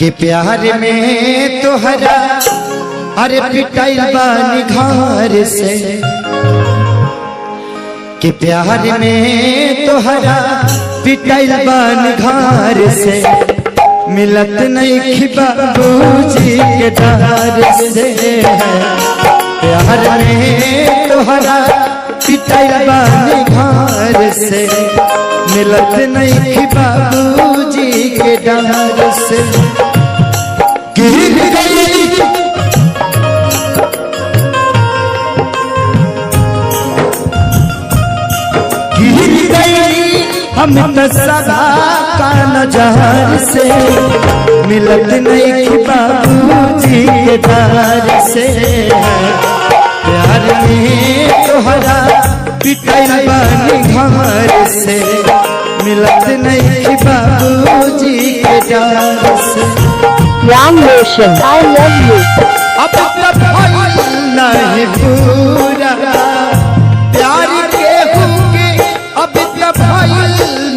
कि प्यार में तोहरा अरे पिटाई बानी घर से, कि प्यार में तोहरा पिटाई बानी घर से, मिलत नहीं बाबूजी के डर से। प्यार में तोहरा पिटाई बानी घर से, मिलत नहीं बाबूजी के डर से। गिर गई हम सदा का नजर से, मिलत नहीं बाबूजी के डर से। प्यार में तोहरा पिटाई बानी घर से, मिलत नहीं बाबूजी के डर से। Ram Roshan I love you. अब तक नहीं पूरा प्यार के होके, अब तक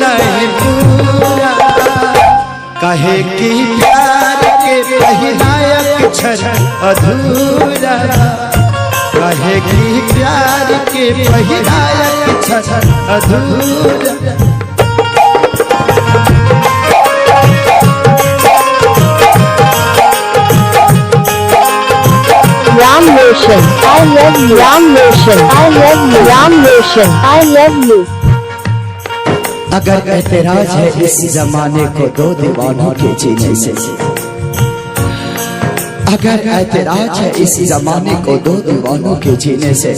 नहीं पूरा। कहे कि प्यार के पहिलायक क्षण अधूरा, कहे कि प्यार के पहिलायक क्षण अधूरा। Ram Roshan I love you. Ram Roshan I love you. Ram Roshan I love you. अगर एतराज है इस जमाने को दो दीवानों के जीने से, अगर एतराज है इस जमाने को दो दीवानों के जीने से,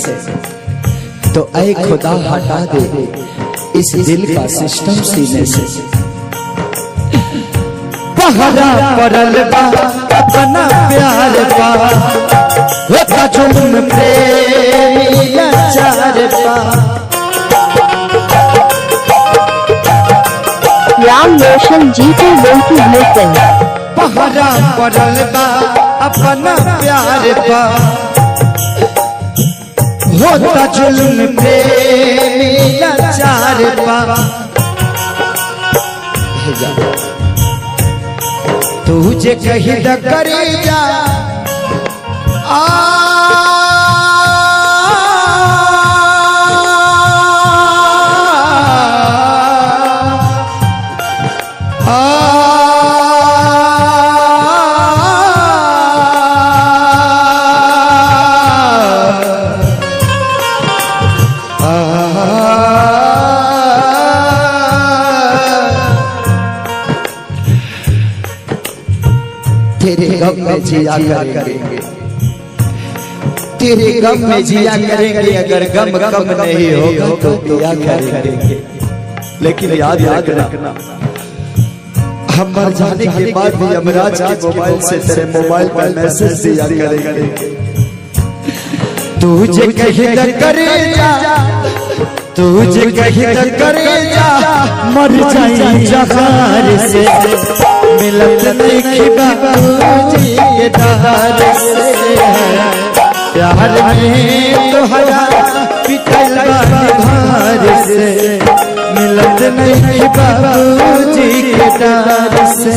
तो ऐ खुदा हटा दे इस दिल का सिस्टम सीने से। पहरा पड़ल बा अपना प्यार पा, होता जुल्म प्रेमी लाचार पा। राम रोशन जी को बिल्कुल लिसन। पहरा पड़ल बा अपना प्यार पा, होता जुल्म प्रेमी लाचार पा। तुझे कहीं न करे जा तेरे गम में जिया करेंगे, तेरे गम में जिया करेंगे। अगर गम कम नहीं होगा तो पिया करेंगे। लेकिन याद रखना, हम मर जाने के बाद भी यमराज के मोबाइल से तेरे मोबाइल पर मैसेज दिया करेंगे। तुझे कहीं न करे जा, तुझे कहीं न करे जा, मर जाए जहार से, मिलत नहीं बाबूजी के डर से। प्यार में तोहरा पिटल घर से, मिलत नहीं बाबूजी के डर से।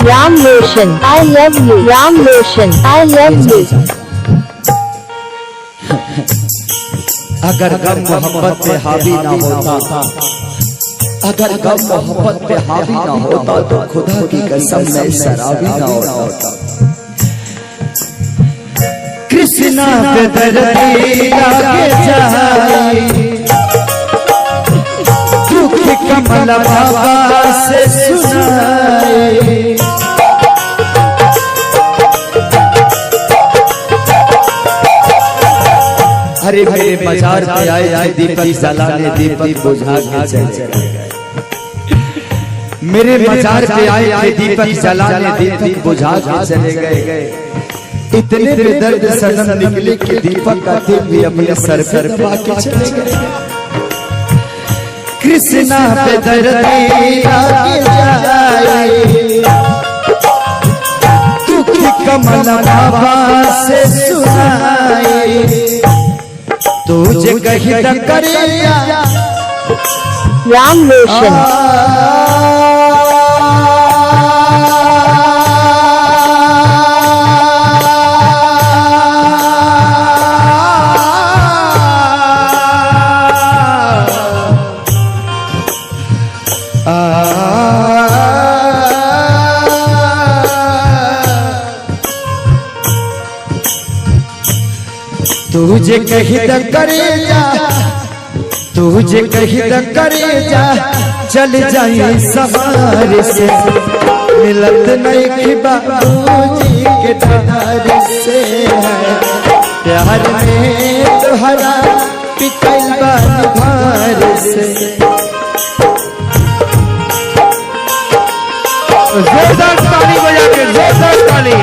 Ram Roshan I love you. Ram Roshan I love you. अगर गम मोहब्बत पे हावी ना होता, अगर गम मोहब्बत पे हावी ना होता, तो खुदा की कसम मैं शराबी ना होता। कृष्णा पे दर्दी लागे जाए, दुख कमल बाबा से सुनाए। हरे भरे बाजार पे आए थे दीपक जलाने, दीपक बुझा के चले गए। मेरे मजार पे आए थे दीपक जलाने, दीपक बुझा के चले गए। इतने बेदर्द सनम निकले कि दीपक का दिल भी अपने सर पर दबा के चले गए। कृष्णा पे दर्द लागे जाए, दुख कमल बाबा से सुनाए, तुझे कहीं तक करेगा राम रोशन तुझे कहीं तक करेगा, तुझे कहीं तक करेगा, चल जाए सवार से, मिलत नहीं बाबूजी के दर से, प्यार में तुहरा पिटल बार से। जोरदार ताली बजा के, जोरदार ताली।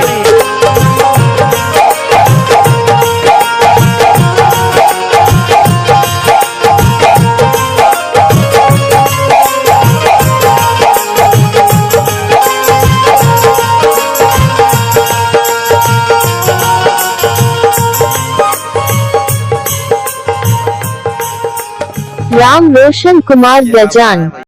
राम रोशन कुमार गजान।